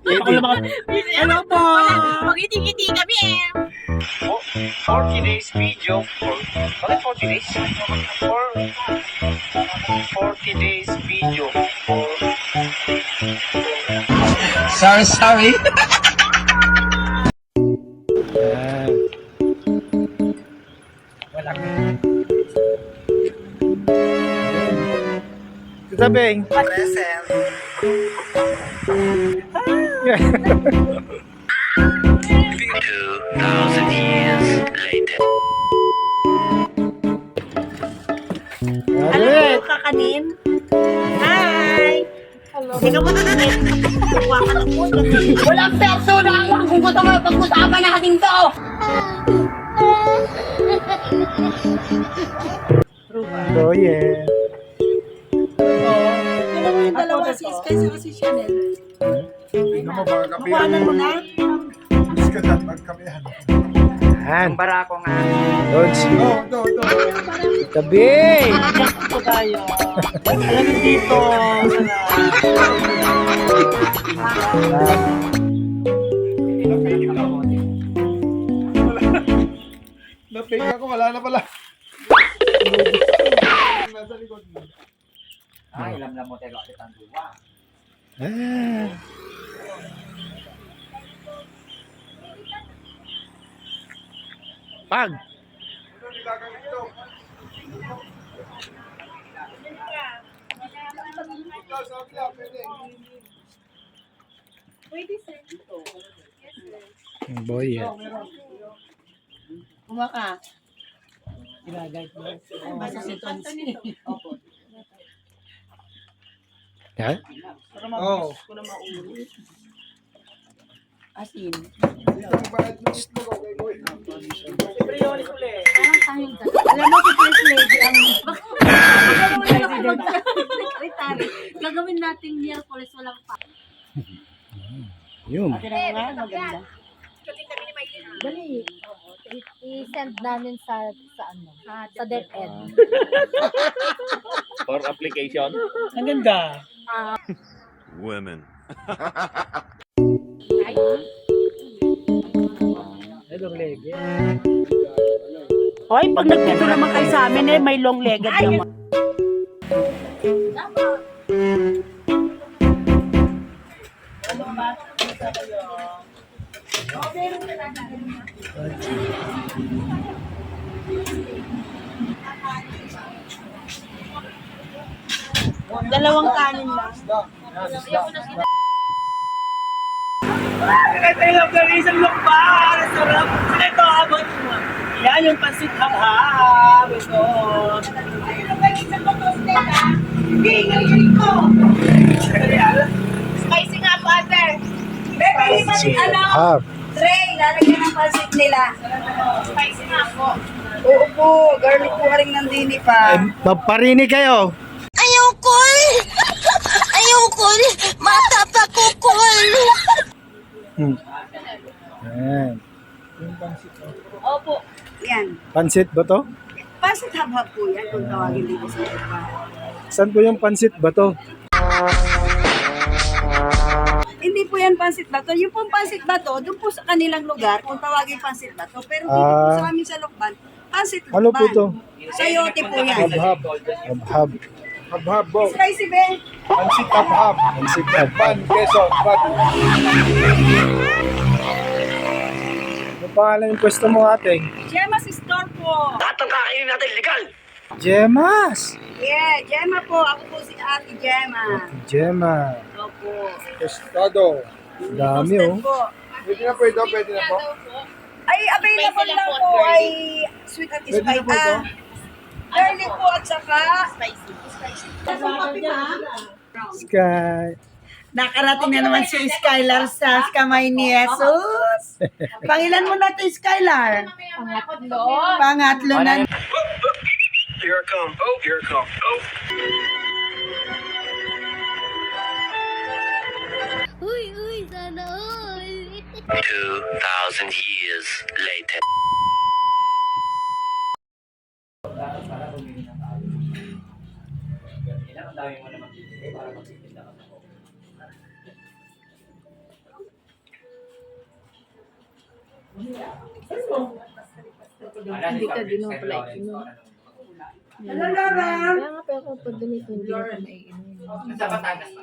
Hello po! Magiti-ngiti kami eh. 40 days video for... Bakit 40 days? For... 40 days video for... Sorry. Sabing. Present. 2,000 years later. Alam mo, kakanin? Hi! Teka mo natin. Kuha ka ng food. Walang perso na lang kung gusto mo pag-usapan natin to! Oh, yeah. Tignan mo yung dalawa, si Sky sa si Chanel. Makuhanan mo na? Yan. Barako nga. Lods. Tabi! Ito tayo. Alam mo dito. Na-fake ako, wala na pala. Nasa likod mo. Ay, alam mo tayo kasi ang duwa. Pag! Boy, yeah. Kuma ka. Ginagay mo. Basta si Tonsi. Yan? Oo. Asin. Alam mo si First Lady ang... Gagawin natin Miyerkules walang pa. Yun. Atin ang nga, maganda. Dali. I-send namin sa ano, sa DepEd. For application. Ang ganda. Women. Hoy, pag nagpito naman kayo sa amin eh, may long legged naman. Dalawang kanin lang. Nagtaylog ka rin isang lukbar. Sarap. Ito, abot mo. Yan yung pansit hab-hab. Ito. Nagtaylog ka rin isang lukbar. Hindi, ngayon ko. Spicy nga po, ate. Hap. Trey, lalagyan ng pansit nila. Spicy nga po. Oo po, garlic po rin nandini pa. Magparini kayo. Ayokol! Ayokol! Matapakukol! Yan. Opo. Yan. Pansit ba to? Pansit hab-hab po yan kung tawagin dito sa iba. Saan po yung pansit ba to? Hindi po yan pansit bato. Yung pong pansit bato, doon po sa kanilang lugar, kung tawagin pansit bato. Pero dito po sa amin sa Lokban, pansit Lokban. Ano po to? Sayote po yan. Hab-hab. Hab-hab. Hab-hab po. Spicy Ben. Pansit hab-hab. Pansit hab-hab. Keso. Ano pangalan yung pwesto mo ate? Gemma's Store po. Lahat ng kakainin natin legal. Gemas! Yeah, Gemma po. Ako po si Ate Gemma. Gemma. Opo. Tostado. Dami Toasted oh. po. Pwede na po ito, pwede na po. Ay, available lang po ay sweet at Pwede na spicy. po ito. Garlic po at saka Spicy. Sky. Nakarating na naman si Skylar sa kamay ni Jesus. Pangilan mo na ito, Skylar? Pangatlo na. Here it comes. Oh, here it comes. Oh. Uy, sana all. 2,000 years later. Ang dami mo naman bibigay para magtitinda ka sa Hindi ka din mo pala iinom. Kaya nga pero kung pag ganito, hindi na ka maiinom. Sa Batangas pa.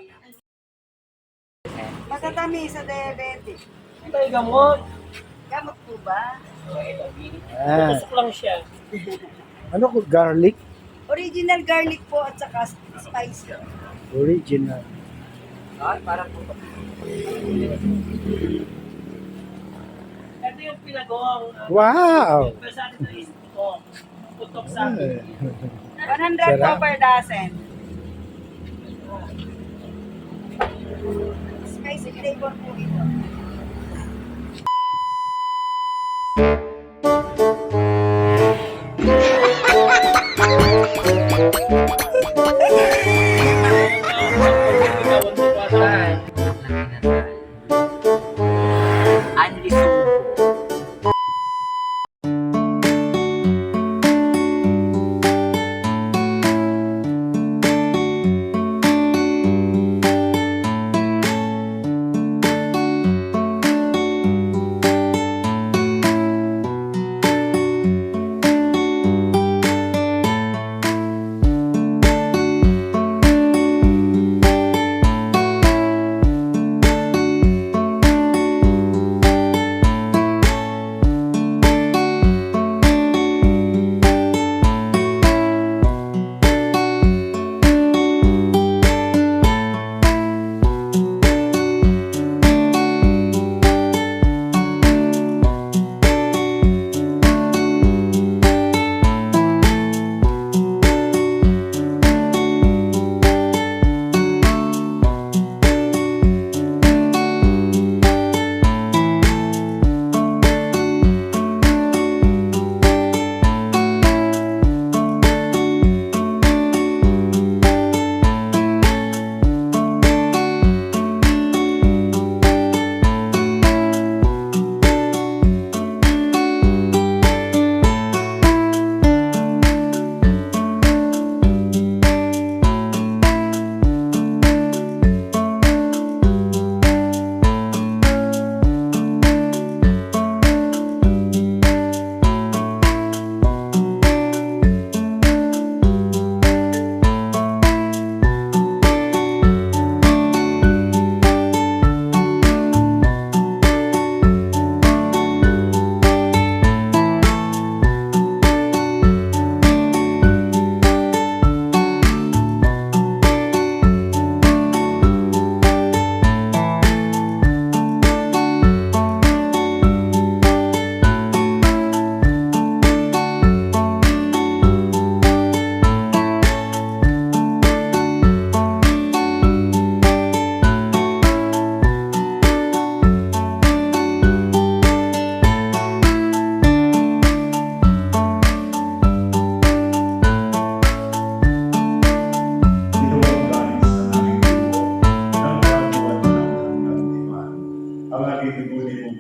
Matatamis sa diabetic. Ito ay gamot. Gamot po ba? Ito, binit. Ah, Tusok lang siya. ano ko? Garlic? Original garlic po at saka spicy. Original. Ay, parang putok. Ito yung pinagong. Wow! Yung sa atin is putok. Putok sa akin. 100 po per dozen. Spicy flavor po ito. Andy Subo.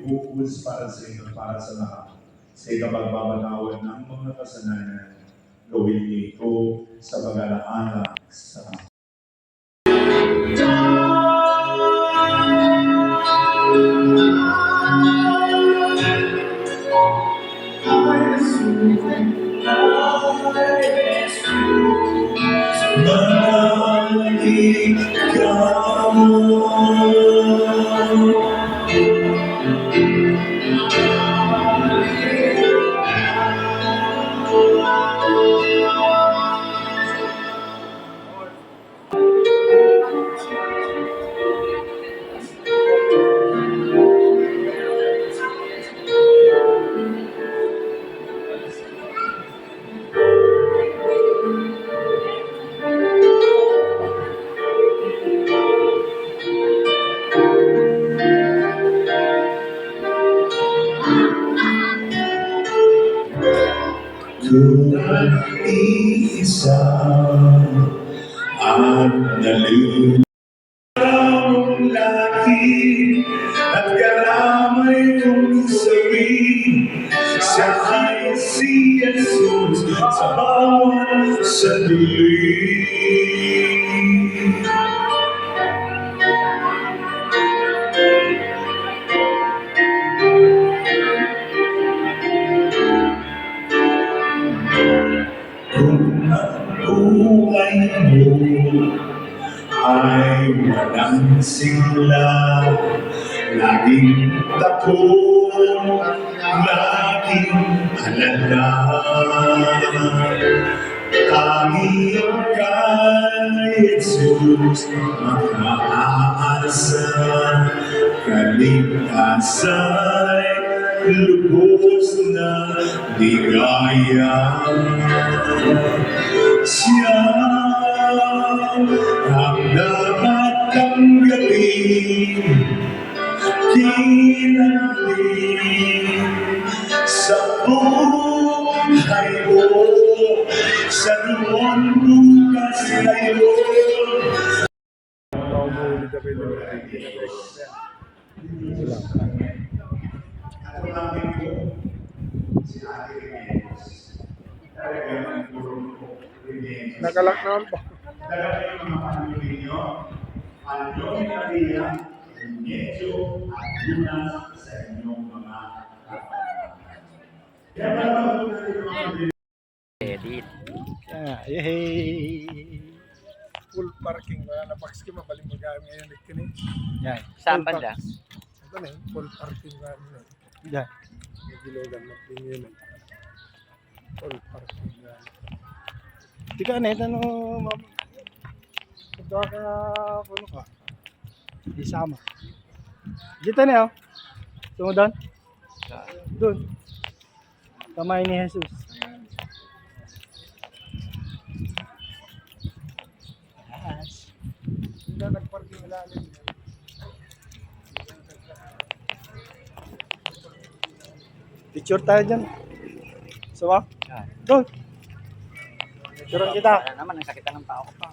focus para sa inyo, para sa lahat. Sa ikapagbabanawan ng mga kasalanan, gawin niyo ito sa pag-alaala sa isa at nalulungkot ang laki at kalamay kong sabihin siya ay si Jesus sa bawat sandali. buhay mo ay walang sigla, laging takot, laging alala. Tanging kay Jesus makaasa, kaligtasan lubos na ligaya. Siya ang dapat tanggapin, kinalin sa buhay mo, sa noon bukas ngayon. At namin ko, si Ate Reyes, talagang puro Reyes. Nakalak naman po. Talagang yung mga pamilya ninyo, ano yung Maria, medyo at lunas sa inyong mga kapatid. Kaya talagang po natin yung mga Yay! Full parking, wala na pax ko mabaling mag-aam ngayon nagkini. Yan. Saan Full banda? Ito na yung full parking na ano. Yan. Gilogan na yun. Full parking na. Di ka na, ito no, ito ka, ano ka? Di sama. Dito na, oh. Sumunod doon? Doon. Kamay ni Jesus. Yes. Hindi na nag-parking ilalim. Picture tayo dyan. Sama? Doon. Picturean kita. Wala naman, ang sakit ng pao ko pa.